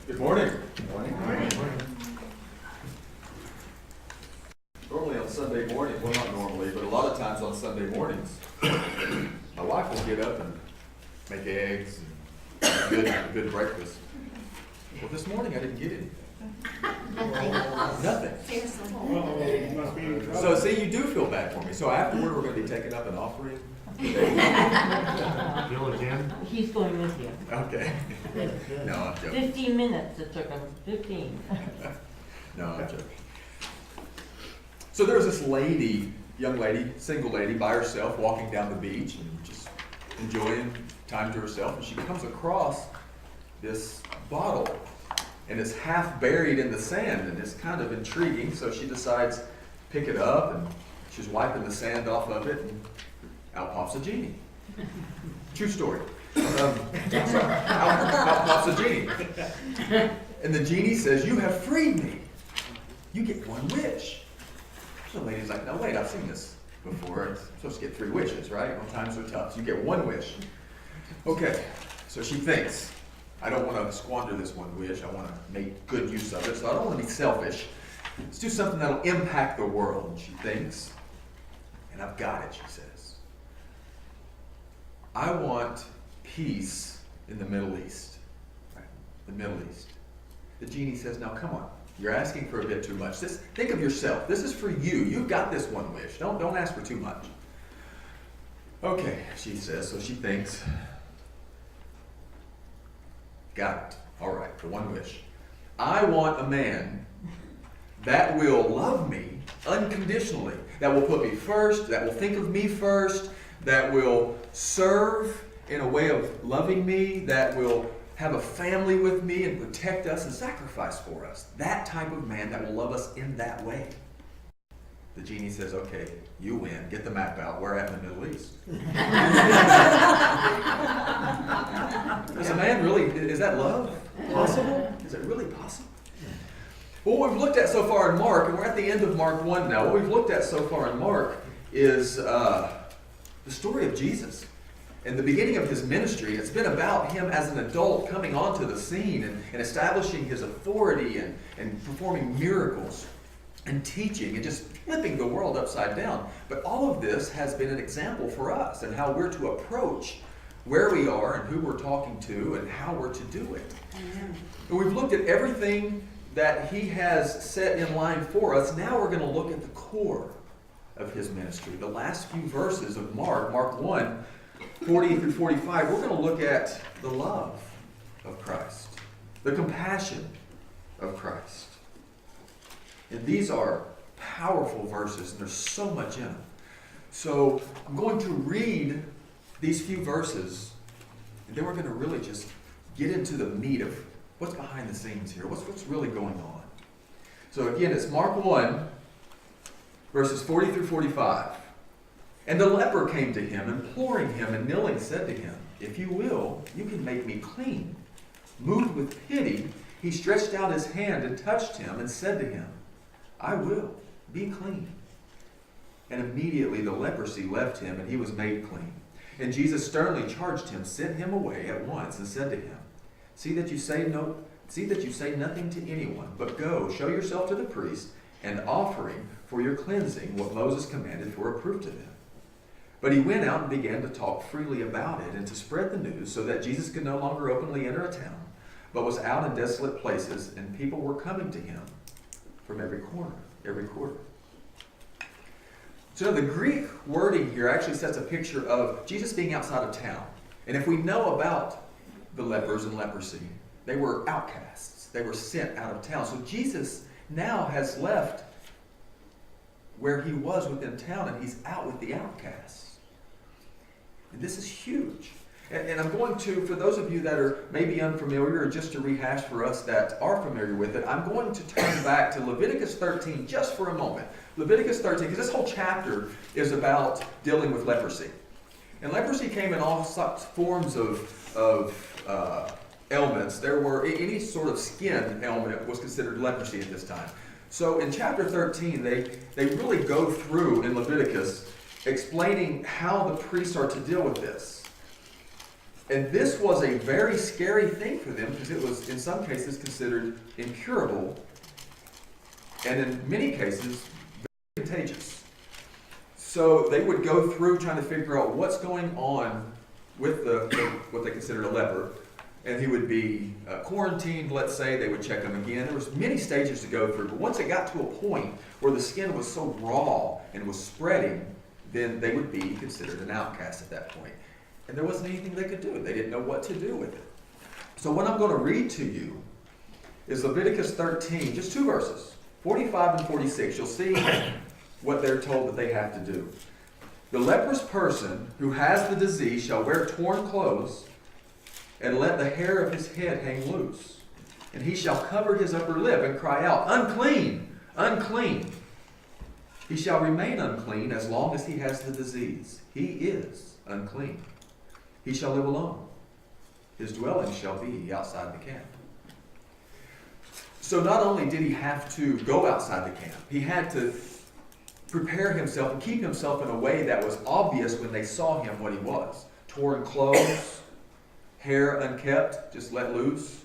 Good morning. Morning. Normally on Sunday morning, well not normally, but a lot of times on Sunday mornings, my wife will get up and make eggs and a good breakfast. Well, this morning I didn't get anything. Nothing. So see, you do feel bad for me. So afterward we're going to be taking up an offering. Bill again? He's going with you. Okay. No, I'm joking. 15 minutes it took him, 15. No, I'm joking. So there was this lady, young lady, single lady, by herself, walking down the beach and just enjoying time to herself. And she comes across this bottle, and it's half buried in the sand, and it's kind of intriguing. So she decides to pick it up, and she's wiping the sand off of it, and out pops a genie. True story. Out pops a genie. And the genie says, "You have freed me. You get one wish." So the lady's like, "No, wait, I've seen this before. It's supposed to get 3 wishes, right? Well, times are tough. So you get 1 wish. Okay, so she thinks, I don't want to squander this 1 wish. I want to make good use of it. So I don't want to be selfish. Let's do something that'll impact the world." And she thinks, and I've got it, she says. I want peace in the Middle East. Right? The Middle East. The genie says, "Now come on. You're asking for a bit too much. Think of yourself. This is for you. You've got this 1 wish. Don't ask for too much." Okay, she says. So she thinks, got it. All right, the 1 wish. I want a man that will love me unconditionally, that will put me first, that will think of me first, that will serve in a way of loving me, that will have a family with me and protect us and sacrifice for us. That type of man that will love us in that way. The genie says, "Okay, you win. Get the map out. We're at in the Middle East." Is a man really, is that love possible? Is it really possible? Well, what we've looked at so far in Mark, and we're at the end of Mark 1 now, what we've looked at so far in Mark is the story of Jesus and the beginning of his ministry. It's been about him as an adult coming onto the scene and establishing his authority and performing miracles and teaching and just flipping the world upside down. But all of this has been an example for us and how we're to approach where we are and who we're talking to and how we're to do it. Amen. And we've looked at everything that he has set in line for us. Now we're going to look at the core of his ministry. The last few verses of Mark 1, 40 through 45, we're going to look at the love of Christ, the compassion of Christ. And these are powerful verses, and there's so much in them. So I'm going to read these few verses, and then we're going to really just get into the meat of what's behind the scenes here, what's really going on. So again, it's Mark 1, verses 40 through 45. "And the leper came to him, imploring him, and kneeling said to him, 'If you will, you can make me clean.' Moved with pity, he stretched out his hand and touched him and said to him, 'I will, be clean.' And immediately the leprosy left him, and he was made clean. And Jesus sternly charged him, sent him away at once, and said to him, 'See that you say nothing to anyone, but go, show yourself to the priest, and offering for your cleansing what Moses commanded for a proof to them.' But he went out and began to talk freely about it and to spread the news, so that Jesus could no longer openly enter a town, but was out in desolate places, and people were coming to him from every quarter. So the Greek wording here actually sets a picture of Jesus being outside of town. And if we know about the lepers and leprosy, they were outcasts. They were sent out of town. So Jesus now has left where he was within town, and he's out with the outcasts. And this is huge. And I'm going to, for those of you that are maybe unfamiliar, or just to rehash for us that are familiar with it, I'm going to turn back to Leviticus 13 just for a moment. Leviticus 13, because this whole chapter is about dealing with leprosy. And leprosy came in all sorts forms of ailments. There were any sort of skin ailment was considered leprosy at this time. So in chapter 13, they really go through in Leviticus explaining how the priests are to deal with this. And this was a very scary thing for them because it was, in some cases, considered incurable, and in many cases, very contagious. So they would go through trying to figure out what's going on with what they considered a leper, and he would be quarantined, let's say. They would check him again. There was many stages to go through, but once it got to a point where the skin was so raw and was spreading, then they would be considered an outcast at that point. And there wasn't anything they could do. They didn't know what to do with it. So what I'm going to read to you is Leviticus 13, just 2 verses, 45 and 46. You'll see what they're told that they have to do. The leprous person who has the disease shall wear torn clothes and let the hair of his head hang loose. And he shall cover his upper lip and cry out, unclean, unclean. He shall remain unclean as long as he has the disease. He is unclean. He shall live alone. His dwelling shall be outside the camp. So not only did he have to go outside the camp, he had to prepare himself and keep himself in a way that was obvious when they saw him what he was. Torn clothes, hair unkept, just let loose.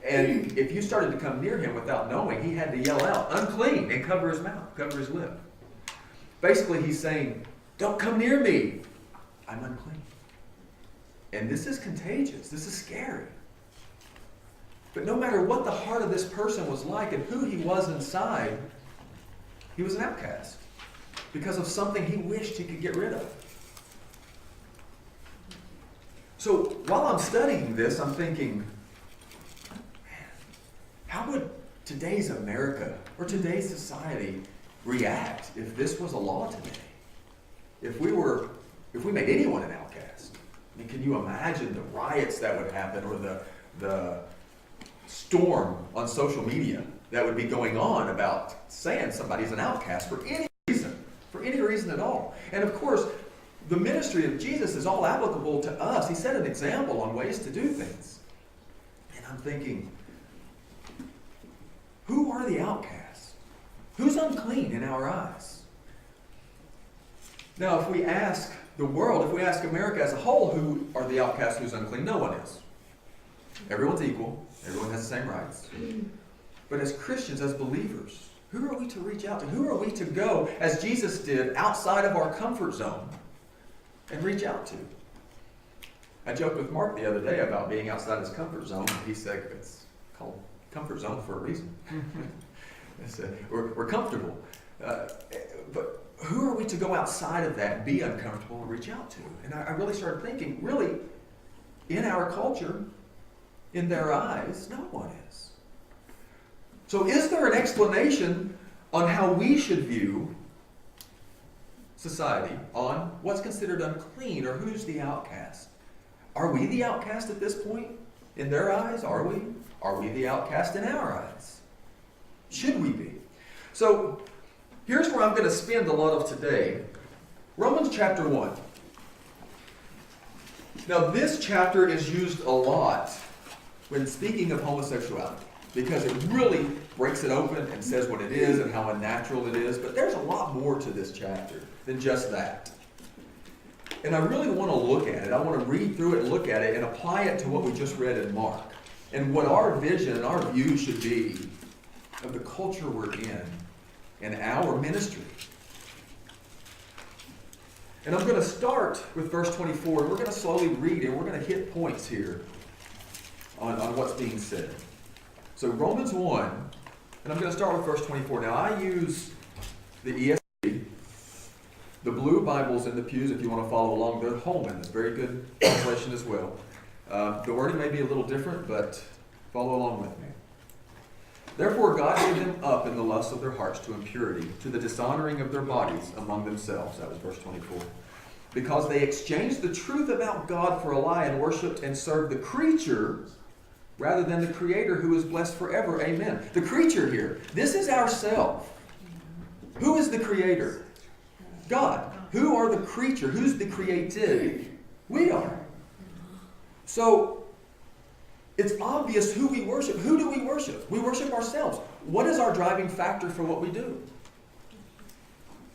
And if you started to come near him without knowing, he had to yell out, unclean, and cover his mouth, cover his lip. Basically, he's saying, don't come near me. I'm unclean. And this is contagious. This is scary. But no matter what the heart of this person was like and who he was inside, he was an outcast because of something he wished he could get rid of. So while I'm studying this, I'm thinking, man, how would today's America or today's society react if this was a law today? If we made anyone an outcast? I mean, can you imagine the riots that would happen or the storm on social media that would be going on about saying somebody's an outcast for any reason at all? And of course, the ministry of Jesus is all applicable to us. He set an example on ways to do things. And I'm thinking, who are the outcasts? Who's unclean in our eyes? Now, if we ask the world, if we ask America as a whole, who are the outcasts, who's unclean? No one is. Everyone's equal. Everyone has the same rights. But as Christians, as believers, who are we to reach out to? Who are we to go, as Jesus did, outside of our comfort zone and reach out to? I joked with Mark the other day about being outside his comfort zone. He said it's called comfort zone for a reason. We're comfortable. But who are we to go outside of that, be uncomfortable, and reach out to? And I really started thinking, really, in our culture, in their eyes, no one is. So is there an explanation on how we should view society on what's considered unclean or who's the outcast? Are we the outcast at this point? In their eyes, are we? Are we the outcast in our eyes? Should we be? So here's where I'm going to spend a lot of today. Romans chapter 1. Now this chapter is used a lot when speaking of homosexuality, because it really breaks it open and says what it is and how unnatural it is. But there's a lot more to this chapter than just that. And I really want to look at it. I want to read through it and look at it and apply it to what we just read in Mark. And what our vision and our view should be of the culture we're in and our ministry. And I'm going to start with verse 24. And we're going to slowly read it. We're going to hit points here on what's being said. So Romans 1, and I'm going to start with verse 24. Now I use the ESV. The blue Bibles in the pews, if you want to follow along, they're Holman. It's a very good translation as well. The wording may be a little different, but follow along with me. Therefore God gave them up in the lust of their hearts to impurity, to the dishonoring of their bodies among themselves. That was verse 24. Because they exchanged the truth about God for a lie and worshipped and served the creature rather than the Creator, who is blessed forever. Amen. The creature here, this is ourself. Who is the Creator? God. Who are the creature? Who's the created? We are. So it's obvious who we worship. Who do we worship? We worship ourselves. What is our driving factor for what we do?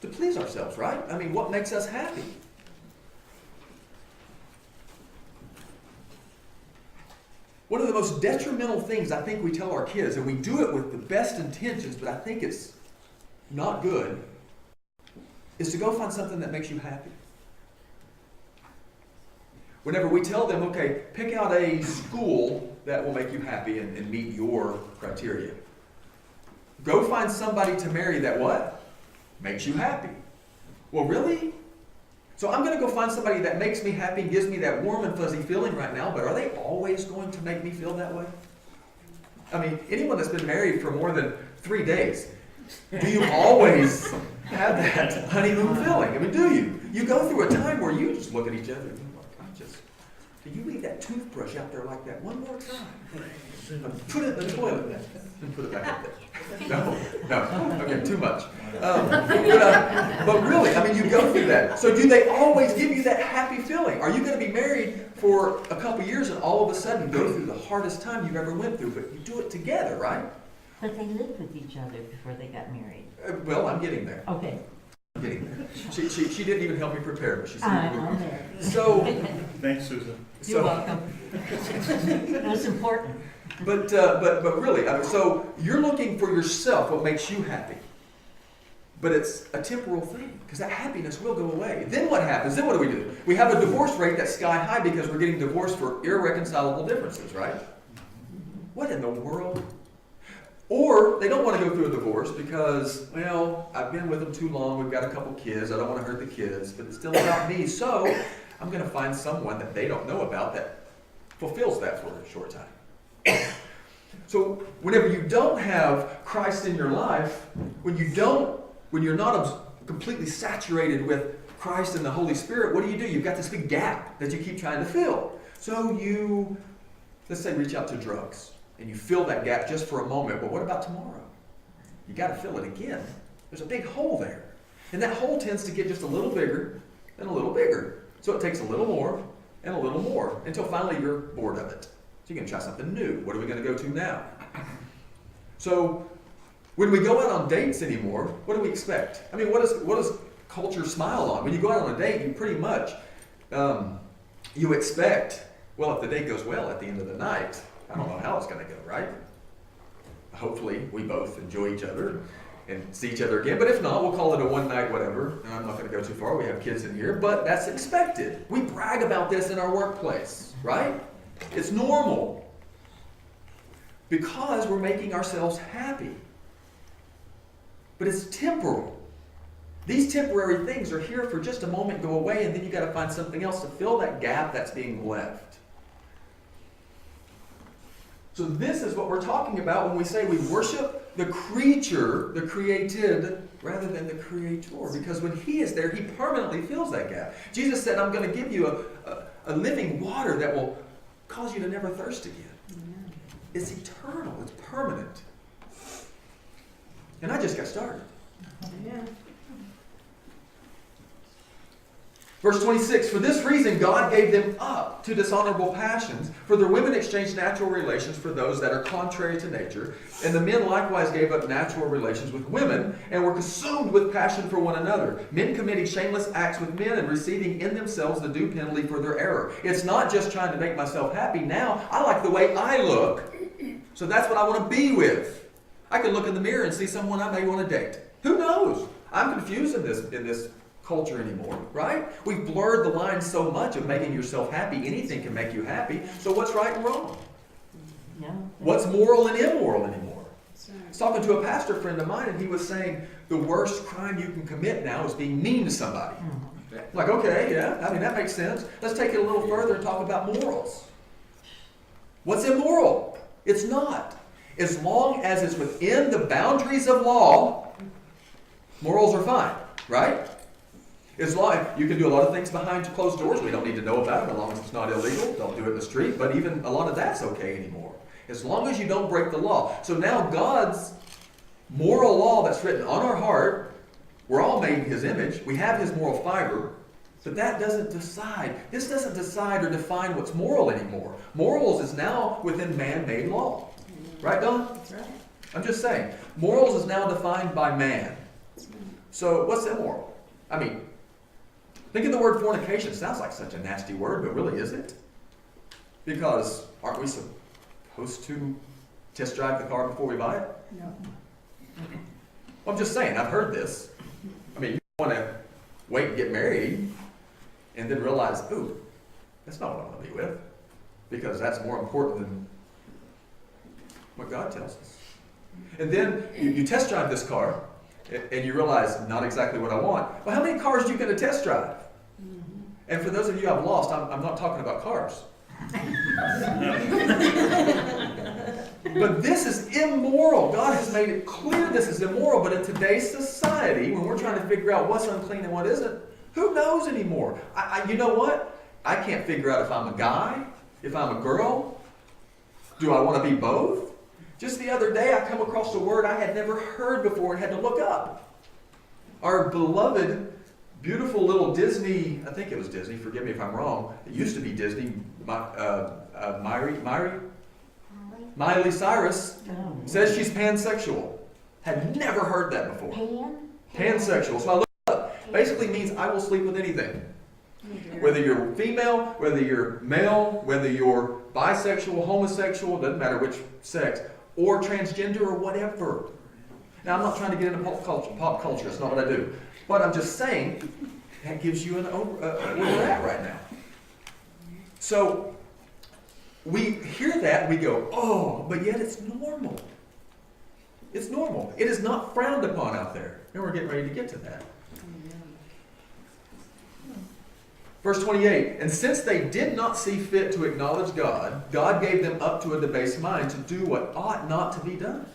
To please ourselves, right? I mean, what makes us happy? one of the most detrimental things I think we tell our kids, and we do it with the best intentions, but I think it's not good, is to go find something that makes you happy. Whenever we tell them, okay, pick out a school that will make you happy and meet your criteria. Go find somebody to marry that what? Makes you happy. Well, really? So I'm going to go find somebody that makes me happy and gives me that warm and fuzzy feeling right now, but are they always going to make me feel that way? I mean, anyone that's been married for more than 3 days, do you always have that honeymoon feeling? I mean, do you? You go through a time where you just look at each other and you're like, can you leave that toothbrush out there like that one more time? Put it in the toilet and put it back up there. No, okay, too much. But really, I mean, you go through that. So do they always give you that happy feeling? Are you going to be married for a couple years and all of a sudden go through the hardest time you've ever went through? But you do it together, right? But they lived with each other before they got married. Well, I'm getting there. Okay. I'm getting there. She didn't even help me prepare, but she said, I'm there. So, Thanks, Susan. You're welcome. That's important. But really, I mean, so you're looking for yourself, what makes you happy. But it's a temporal thing, because that happiness will go away. Then what happens? Then what do? We have a divorce rate that's sky high because we're getting divorced for irreconcilable differences, right? What in the world? Or they don't want to go through a divorce because, well, I've been with them too long, we've got a couple kids, I don't want to hurt the kids, but it's still about me, so I'm going to find someone that they don't know about that fulfills that for a short time. So whenever you don't have Christ in your life, when you're not completely saturated with Christ and the Holy Spirit, what do? You've got this big gap that you keep trying to fill. So you, let's say, reach out to drugs, and you fill that gap just for a moment, but what about tomorrow? You got to fill it again. There's a big hole there. And that hole tends to get just a little bigger and a little bigger. So it takes a little more and a little more until finally you're bored of it. So you're going to try something new. What are we going to go to now? So when we go out on dates anymore, what do we expect? I mean, what does culture smile on? When you go out on a date, you pretty much, you expect, well, if the date goes well at the end of the night, I don't know how it's going to go, right? Hopefully, we both enjoy each other and see each other again. But if not, we'll call it a one night whatever. And I'm not going to go too far. We have kids in here. But that's expected. We brag about this in our workplace, right? It's normal. Because we're making ourselves happy. But it's temporal. These temporary things are here for just a moment, go away, and then you got to find something else to fill that gap that's being left. So this is what we're talking about when we say we worship the creature, the created, rather than the creator. Because when he is there, he permanently fills that gap. Jesus said, I'm going to give you a living water that will cause you to never thirst again. Amen. It's eternal. It's permanent. And I just got started. Yeah. Verse 26, for this reason God gave them up to dishonorable passions, for their women exchanged natural relations for those that are contrary to nature, and the men likewise gave up natural relations with women, and were consumed with passion for one another, men committing shameless acts with men and receiving in themselves the due penalty for their error. It's not just trying to make myself happy. Now, I like the way I look, so that's what I want to be with. I can look in the mirror and see someone I may want to date. Who knows? I'm confused in this culture anymore, right? We've blurred the line so much of making yourself happy. Anything can make you happy. So what's right and wrong? No. What's moral and immoral anymore? I was talking to a pastor friend of mine, and he was saying the worst crime you can commit now is being mean to somebody. Like, okay, yeah, I mean, that makes sense. Let's take it a little further and talk about morals. What's immoral? It's not. As long as it's within the boundaries of law, morals are fine, right? As long you can do a lot of things behind closed doors. We don't need to know about them as long as it's not illegal. Don't do it in the street. But even a lot of that's okay anymore. As long as you don't break the law. So now God's moral law that's written on our heart, we're all made in His image. We have His moral fiber. But that doesn't decide. This doesn't decide or define what's moral anymore. Morals is now within man-made law. Right, Don? That's right. I'm just saying. Morals is now defined by man. So what's immoral? I mean, think of the word fornication. It sounds like such a nasty word, but really is it? Because aren't we supposed to test drive the car before we buy it? No. Well, I'm just saying, I've heard this. I mean, you want to wait and get married and then realize, ooh, that's not what I want to be with, because that's more important than what God tells us. And then you test drive this car and you realize, not exactly what I want. Well, how many cars are you going to test drive? And for those of you I've lost, I'm not talking about cars. But this is immoral. God has made it clear this is immoral. But in today's society, when we're trying to figure out what's unclean and what isn't, who knows anymore? You know what? I can't figure out if I'm a guy, if I'm a girl. Do I want to be both? Just the other day, I come across a word I had never heard before and had to look up. Our beloved, beautiful little Disney, I think it was Disney, forgive me if I'm wrong. It used to be Disney, Miley Cyrus Oh. says she's pansexual. Had never heard that before. Pansexual. So I looked it up. Basically means I will sleep with anything. Whether you're female, whether you're male, whether you're bisexual, homosexual, doesn't matter which sex, or transgender or whatever. Now I'm not trying to get into pop culture. It's not what I do. But I'm just saying that gives you where we're at right now. So we hear that and we go, oh, but yet it's normal. It's normal. It is not frowned upon out there. And we're getting ready to get to that. Verse 28, and since they did not see fit to acknowledge God, God gave them up to a debased mind to do what ought not to be done.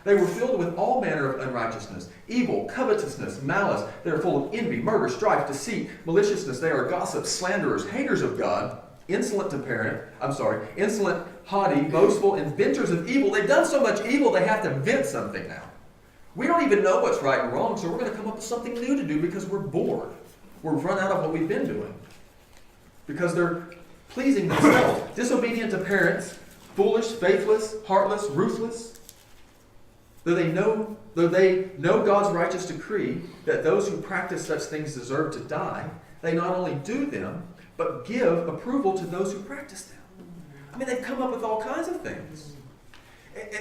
They were filled with all manner of unrighteousness, evil, covetousness, malice. They are full of envy, murder, strife, deceit, maliciousness. They are gossips, slanderers, haters of God, insolent, haughty, boastful, inventors of evil. They've done so much evil they have to invent something now. We don't even know what's right and wrong, so we're going to come up with something new to do because we're bored. We've run out of what we've been doing. Because they're pleasing themselves. Disobedient to parents, foolish, faithless, heartless, ruthless. Though they know God's righteous decree that those who practice such things deserve to die, they not only do them, but give approval to those who practice them. I mean, they've come up with all kinds of things.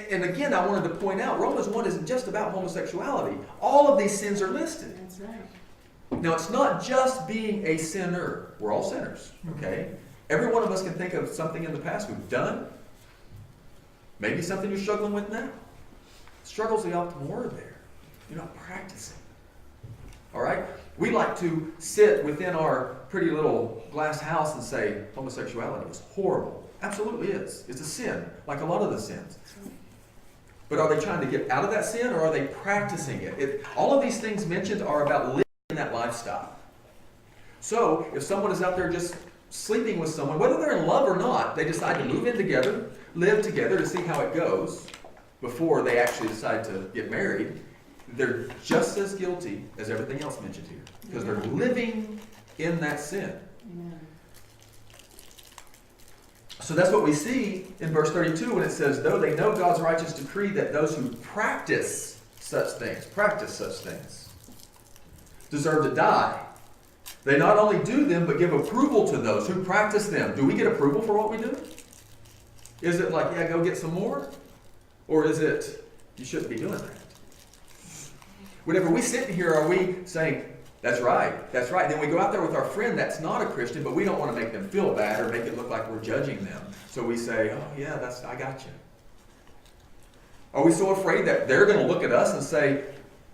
And again, I wanted to point out, Romans 1 isn't just about homosexuality. All of these sins are listed. That's right. Now, it's not just being a sinner. We're all sinners, okay? Every one of us can think of something in the past we've done. Maybe something you're struggling with now. Struggle's the optimal word there. You're not practicing. All right? We like to sit within our pretty little glass house and say homosexuality is horrible. Absolutely is. It's a sin, like a lot of the sins. But are they trying to get out of that sin, or are they practicing it? All of these things mentioned are about living that lifestyle. So if someone is out there just sleeping with someone, whether they're in love or not, they decide to move in together, live together to see how it goes before they actually decide to get married, they're just as guilty as everything else mentioned here because they're living in that sin. Amen. So that's what we see in verse 32 when it says, though they know God's righteous decree that those who practice such things, deserve to die. They not only do them, but give approval to those who practice them. Do we get approval for what we do? Is it like, yeah, go get some more? Or is it, you shouldn't be doing that? Whenever we sit in here, are we saying, that's right, that's right. Then we go out there with our friend that's not a Christian, but we don't want to make them feel bad or make it look like we're judging them. So we say, oh yeah, I got you. Are we so afraid that they're going to look at us and say,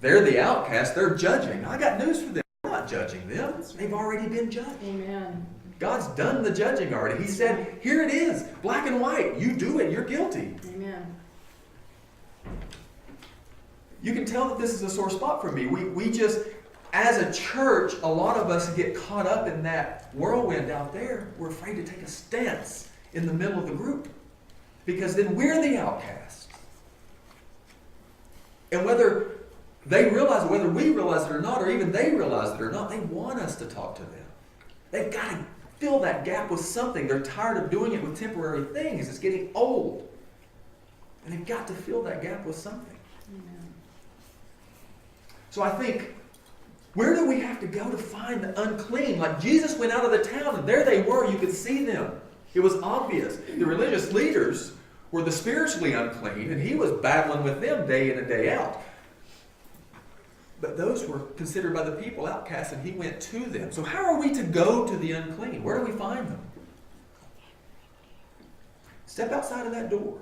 they're the outcast, they're judging? I got news for them. I'm not judging them. They've already been judged. Amen. God's done the judging already. He said, here it is, black and white. You do it, you're guilty. Amen. You can tell that this is a sore spot for me. We just, as a church, a lot of us get caught up in that whirlwind out there. We're afraid to take a stance in the middle of the group because then we're the outcasts. And whether we realize it or not, or even they realize it or not, they want us to talk to them. They've got to fill that gap with something. They're tired of doing it with temporary things. It's getting old. And they've got to fill that gap with something. Amen. So I think, where do we have to go to find the unclean? Like Jesus went out of the town and there they were. You could see them. It was obvious. The religious leaders were the spiritually unclean, and he was battling with them day in and day out. But those were considered by the people outcasts, and he went to them. So how are we to go to the unclean? Where do we find them? Step outside of that door.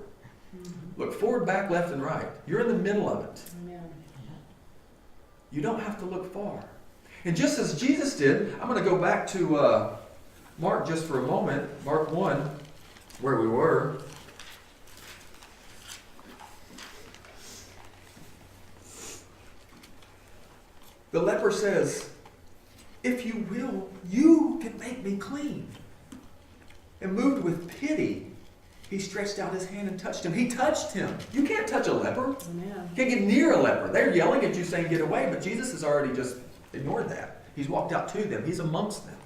Look forward, back, left, and right. You're in the middle of it. You don't have to look far. And just as Jesus did, I'm going to go back to Mark just for a moment. Mark 1, where we were. The leper says, if you will, you can make me clean. And moved with pity, he stretched out his hand and touched him. He touched him. You can't touch a leper. You can't get near a leper. They're yelling at you saying, get away. But Jesus has already just ignored that. He's walked out to them. He's amongst them.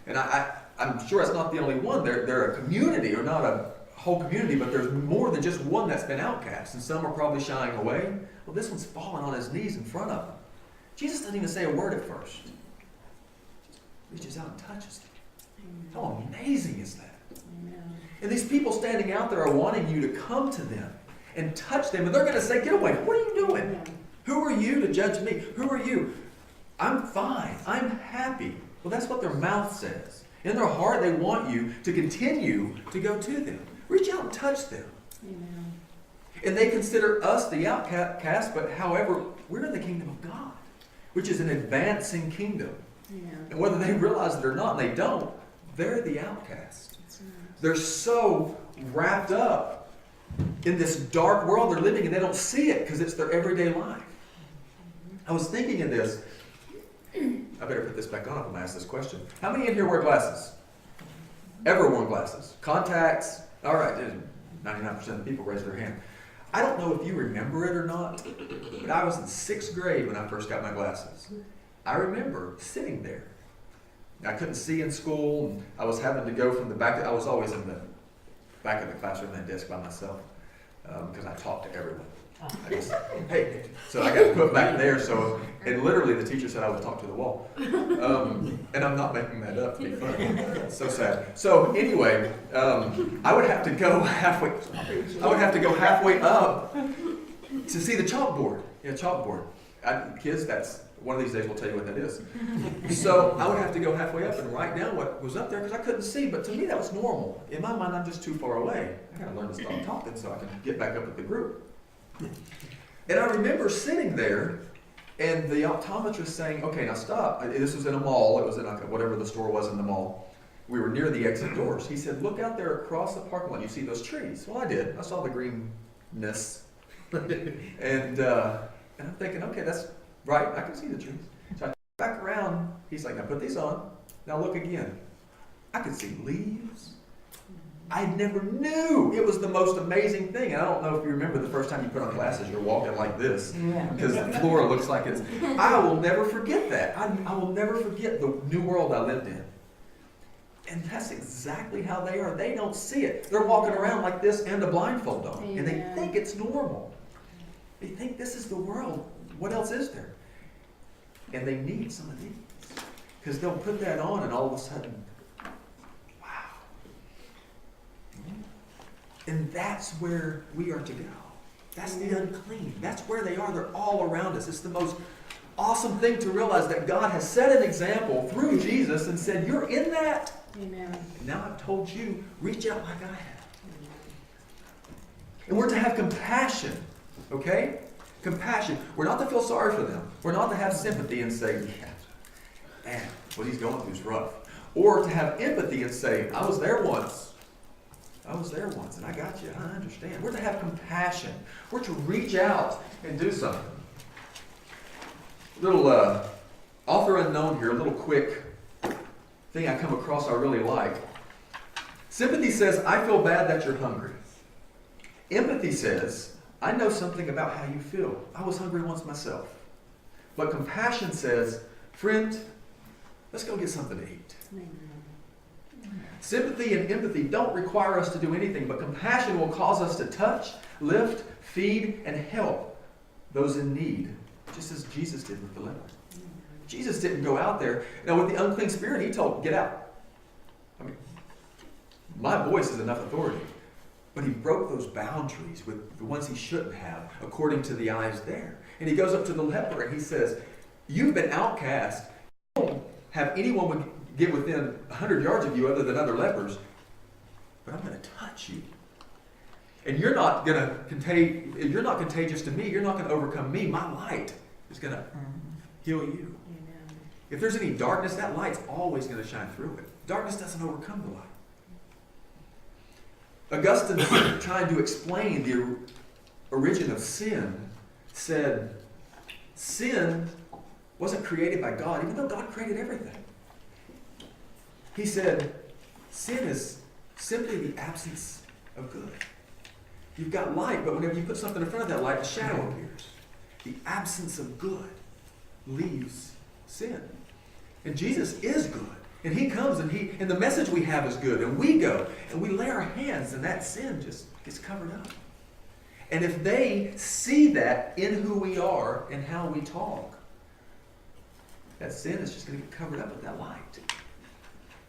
And I'm sure it's not the only one. They're a community, or not a whole community, but there's more than just one that's been outcast. And some are probably shying away. Well, this one's fallen on his knees in front of them. Jesus doesn't even say a word at first. Just reaches out and touches them. How amazing is that? And these people standing out there are wanting you to come to them and touch them. And they're going to say, get away. What are you doing? Who are you to judge me? Who are you? I'm fine. I'm happy. Well, that's what their mouth says. In their heart, they want you to continue to go to them. Reach out and touch them. Amen. And they consider us the outcast, but however, we're in the kingdom of God, which is an advancing kingdom. Yeah. And whether they realize it or not, and they don't, they're the outcast. They're so wrapped up in this dark world they're living in, they don't see it because it's their everyday life. I was thinking of this. I better put this back on if I'm going to ask this question. How many in here wear glasses? Ever worn glasses? Contacts? All right, 99% of the people raise their hand. I don't know if you remember it or not, but I was in 6th grade when I first got my glasses. I remember sitting there. I couldn't see in school, and I was having to go from the back. I was always in the back of the classroom at that desk by myself because I talked to everyone. Hey, so I got put back there. So, and literally the teacher said I would talk to the wall, and I'm not making that up to be funny. It's so sad. So anyway, I would have to go halfway. I would have to go halfway up to see the chalkboard. Yeah, chalkboard. Kids, that's. One of these days we'll tell you what that is. So I would have to go halfway up and write down what was up there because I couldn't see. But to me, that was normal. In my mind, I'm just too far away. I got to learn to stop talking so I can get back up with the group. And I remember sitting there and the optometrist saying, okay, now stop. This was in a mall. It was in whatever the store was in the mall. We were near the exit doors. He said, look out there across the parking lot. You see those trees? Well, I did. I saw the greenness. and I'm thinking, okay, that's right, I can see the trees. So I turn back around. He's like, now put these on. Now look again. I could see leaves. I never knew. It was the most amazing thing. And I don't know if you remember the first time you put on glasses, you're walking like this. Because the floor looks like it's... I will never forget that. I will never forget the new world I lived in. And that's exactly how they are. They don't see it. They're walking around like this and a blindfold on. And they think it's normal. They think this is the world. What else is there? And they need some of these. Because they'll put that on and all of a sudden, wow. And that's where we are to go. That's the unclean. That's where they are. They're all around us. It's the most awesome thing to realize that God has set an example through Jesus and said, you're in that. Amen. And now I've told you, reach out like I have. And we're to have compassion. Okay? Compassion. We're not to feel sorry for them. We're not to have sympathy and say, yeah, man, what he's going through is rough. Or to have empathy and say, I was there once. I was there once and I got you. I understand. We're to have compassion. We're to reach out and do something. Little author unknown here, a little quick thing I come across I really like. Sympathy says, I feel bad that you're hungry. Empathy says, I know something about how you feel. I was hungry once myself. But compassion says, friend, let's go get something to eat. Sympathy and empathy don't require us to do anything, but compassion will cause us to touch, lift, feed, and help those in need, just as Jesus did with the leper. Jesus didn't go out there. Now, with the unclean spirit, he told, get out. I mean, my voice is enough authority. But he broke those boundaries with the ones he shouldn't have, according to the eyes there. And he goes up to the leper and he says, you've been outcast. You don't have anyone get within 100 yards of you other than other lepers. But I'm going to touch you. And you're not contagious to me. You're not going to overcome me. My light is going to heal you. Amen. If there's any darkness, that light's always going to shine through it. Darkness doesn't overcome the light. Augustine, trying to explain the origin of sin, said sin wasn't created by God, even though God created everything. He said sin is simply the absence of good. You've got light, but whenever you put something in front of that light, a shadow appears. The absence of good leaves sin. And Jesus is good. And he comes and the message we have is good. And we go and we lay our hands and that sin just gets covered up. And if they see that in who we are and how we talk, that sin is just going to get covered up with that light.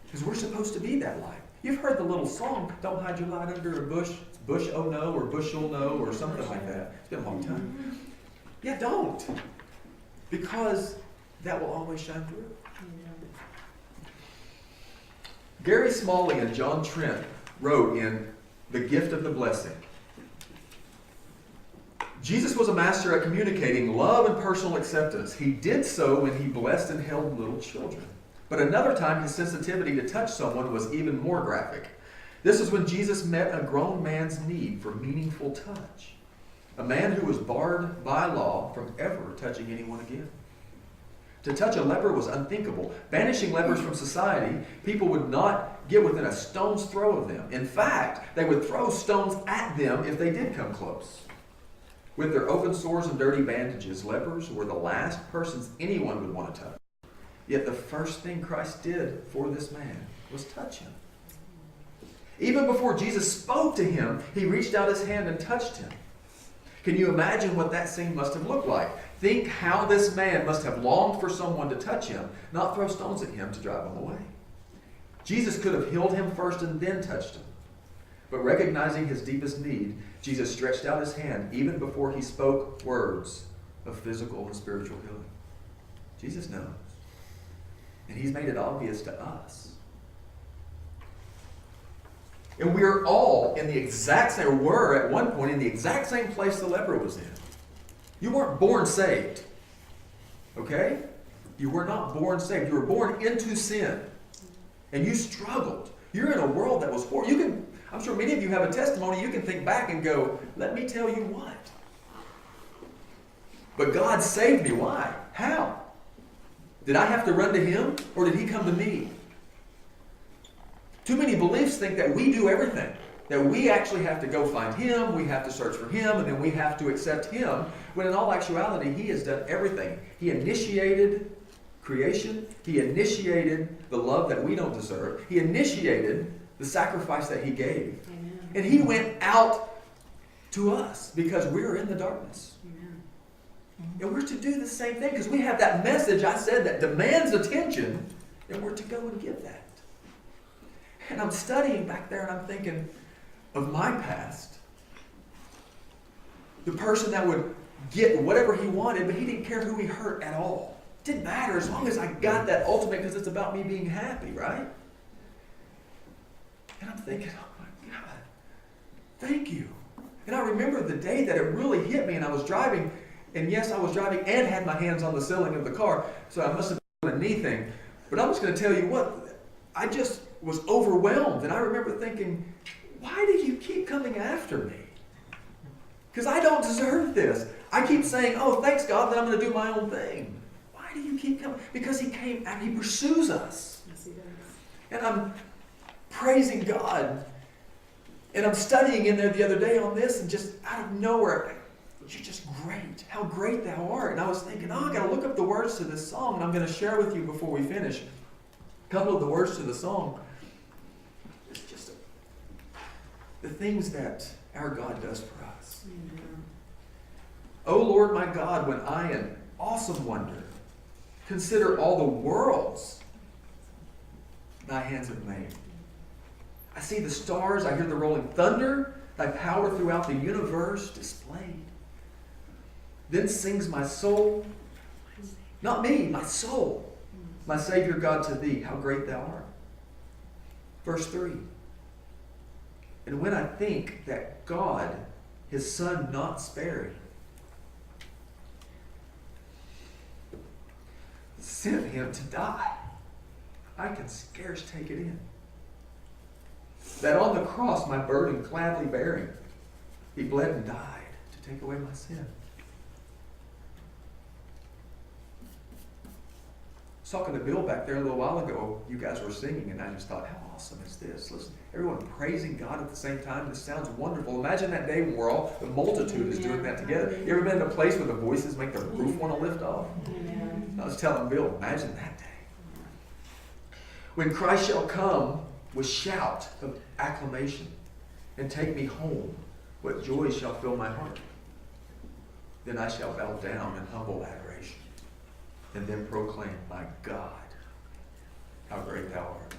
Because we're supposed to be that light. You've heard the little song, don't hide your light under a bush, bush oh no, or bushel no, or something like that. It's been a long time. Yeah, don't. Because that will always shine through. Gary Smalley and John Trent wrote in The Gift of the Blessing, Jesus was a master at communicating love and personal acceptance. He did so when he blessed and held little children. But another time, his sensitivity to touch someone was even more graphic. This is when Jesus met a grown man's need for meaningful touch. A man who was barred by law from ever touching anyone again. To touch a leper was unthinkable. Banishing lepers from society, people would not get within a stone's throw of them. In fact, they would throw stones at them if they did come close. With their open sores and dirty bandages, lepers were the last persons anyone would want to touch. Yet the first thing Christ did for this man was touch him. Even before Jesus spoke to him, he reached out his hand and touched him. Can you imagine what that scene must have looked like? Think how this man must have longed for someone to touch him, not throw stones at him to drive him away. Jesus could have healed him first and then touched him. But recognizing his deepest need, Jesus stretched out his hand even before he spoke words of physical and spiritual healing. Jesus knows. And he's made it obvious to us. And we're all in the exact same, or were at one point in the exact same place the leper was in. You weren't born saved. Okay? You were not born saved. You were born into sin. And you struggled. You're in a world that was horrible. I'm sure many of you have a testimony. You can think back and go, let me tell you what. But God saved me. Why? How? Did I have to run to him, or did he come to me? Too many beliefs think that we do everything. That we actually have to go find him, we have to search for him, and then we have to accept him. When in all actuality, he has done everything. He initiated creation. He initiated the love that we don't deserve. He initiated the sacrifice that he gave. Amen. And he went out to us because we're in the darkness. Amen. And we're to do the same thing because we have that message I said that demands attention, and we're to go and give that. And I'm studying back there and I'm thinking of my past. The person that would get whatever he wanted, but he didn't care who he hurt at all. It didn't matter as long as I got that ultimate, because it's about me being happy, right? And I'm thinking, oh my God, thank you. And I remember the day that it really hit me, and I was driving, and yes, I was driving and had my hands on the ceiling of the car, so I must have done a knee thing. But I'm just going to tell you what, I just was overwhelmed. And I remember thinking, why do you keep coming after me? Because I don't deserve this. I keep saying, oh, thanks God that I'm going to do my own thing. Why do you keep coming? Because he came and he pursues us. Yes, he does. And I'm praising God. And I'm studying in there the other day on this, and just out of nowhere, you're just great. How great thou art. And I was thinking, oh, I got to look up the words to this song, and I'm going to share with you before we finish a couple of the words to the song. It's just the things that our God does for us. Amen. O Lord my God, when I in awesome wonder consider all the worlds thy hands have made. I see the stars, I hear the rolling thunder, thy power throughout the universe displayed. Then sings my soul, not me, my soul, my Savior God, to thee, how great thou art. Verse 3. And when I think that God, his Son not sparing, sent him to die, I can scarce take it in. That on the cross, my burden gladly bearing, he bled and died to take away my sin. I was talking to Bill back there a little while ago. You guys were singing, and I just thought, how awesome is this? Listen, everyone praising God at the same time. This sounds wonderful. Imagine that day when we're all, the multitude is doing that together. You ever been in a place where the voices make the roof want to lift off? I was telling Bill, imagine that day. When Christ shall come with shout of acclamation and take me home, what joy shall fill my heart? Then I shall bow down in humble adoration and then proclaim, my God, how great thou art.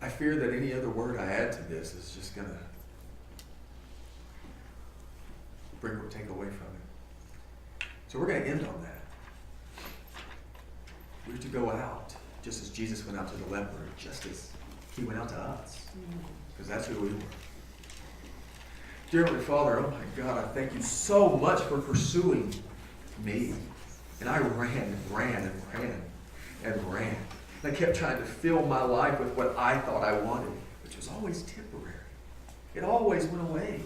I fear that any other word I add to this is just going to bring or take away from it. So we're going to end on that. We're to go out just as Jesus went out to the leper, just as he went out to us, because that's who we were. Dear Heavenly Father, oh my God, I thank you so much for pursuing me. And I ran and ran and ran and ran. And I kept trying to fill my life with what I thought I wanted, which was always temporary. It always went away.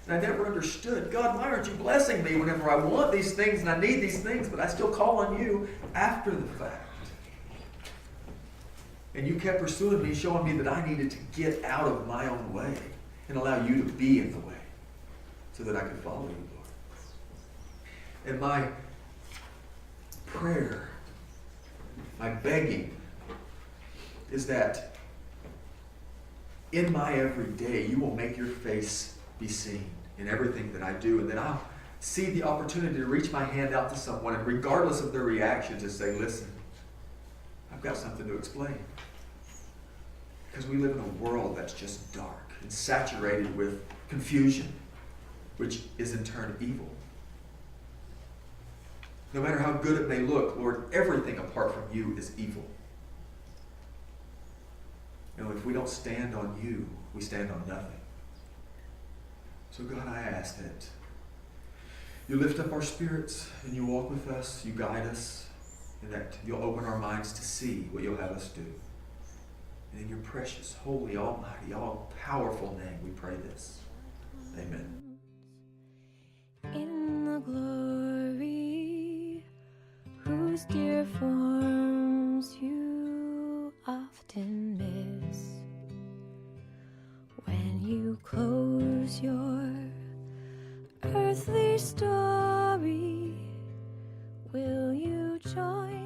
And I never understood, God, why aren't you blessing me whenever I want these things and I need these things, but I still call on you after the fact. And you kept pursuing me, showing me that I needed to get out of my own way and allow you to be in the way so that I could follow you, Lord. And my prayer, my begging, is that in my everyday, you will make your face be seen in everything that I do, and that I'll see the opportunity to reach my hand out to someone, and regardless of their reaction, to say, listen, I've got something to explain. Because we live in a world that's just dark and saturated with confusion, which is in turn evil. No matter how good it may look, Lord, everything apart from you is evil. And if we don't stand on you, we stand on nothing. So God, I ask that you lift up our spirits and you walk with us, you guide us, and that you'll open our minds to see what you'll have us do. And in your precious, holy, almighty, all-powerful name we pray this. Amen. In the glory whose dear forms you often miss, when you close your earthly story, will you join